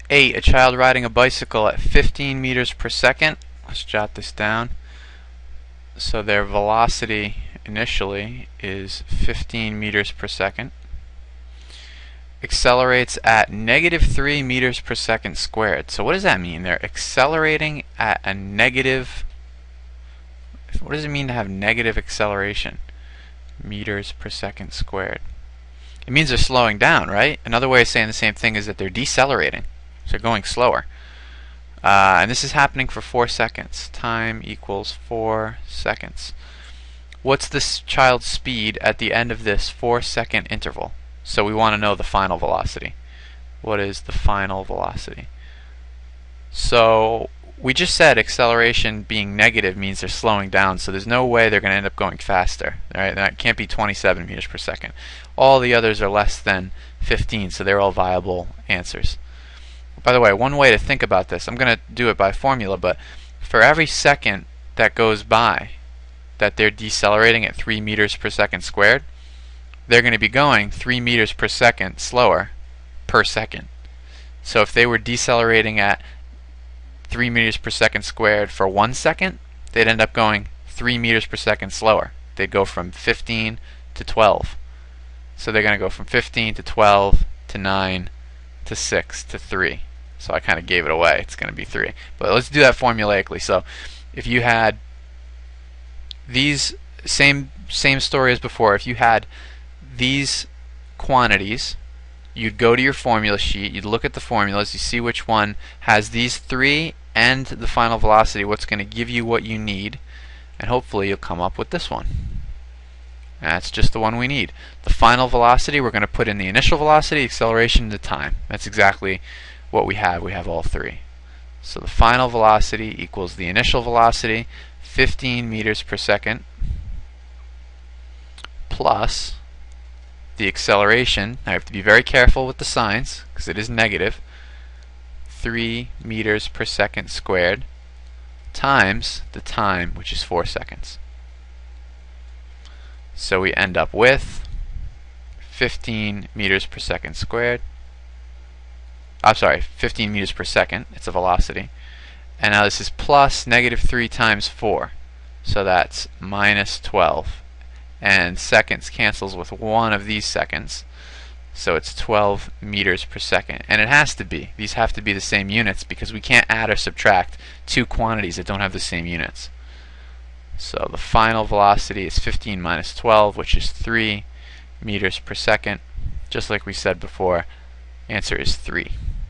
8. A child riding a bicycle at 15 meters per second. Let's jot this down. So their velocity initially is 15 meters per second. Accelerates at -3 meters per second squared. So what does that mean? They're accelerating at a negative. What does it mean to have negative acceleration? Meters per second squared. It means they're slowing down, right? Another way of saying the same thing is that they're decelerating. So they're going slower. And this is happening for 4 seconds. Time equals 4 seconds. What's this child's speed at the end of this 4-second interval? So we want to know the final velocity. What is the final velocity? So we just said acceleration being negative means they're slowing down, so there's no way they're going to end up going faster. Right? That can't be 27 meters per second. All the others are less than 15, so they're all viable answers. By the way, one way to think about this, I'm going to do it by formula, but for every second that goes by that they're decelerating at 3 meters per second squared, they're going to be going 3 meters per second slower per second. So if they were decelerating at 3 meters per second squared for 1 second, they'd end up going 3 meters per second slower. They'd go from 15 to 12. So they're going to go from 15 to 12 to 9 to 6 to 3. So I kind of gave it away. It's going to be 3. But let's do that formulaically. So if you had these same story as before, if you had these quantities, you'd go to your formula sheet, you'd look at the formulas, you see which one has these 3 and the final velocity, what's going to give you what you need, and hopefully you'll come up with this one. That's just the one we need. The final velocity, we're going to put in the initial velocity, acceleration, and the time. That's exactly what we have. We have all 3. So the final velocity equals the initial velocity, 15 meters per second, plus the acceleration. I have to be very careful with the signs because it is negative. 3 meters per second squared times the time, which is 4 seconds. So we end up with 15 meters per second squared. I'm sorry, 15 meters per second. It's a velocity. And now this is plus -3 times 4. So that's -12. And seconds cancels with one of these seconds. So it's 12 meters per second. And it has to be. These have to be the same units because we can't add or subtract two quantities that don't have the same units. So the final velocity is 15 minus 12, which is 3 meters per second. Just like we said before, answer is 3.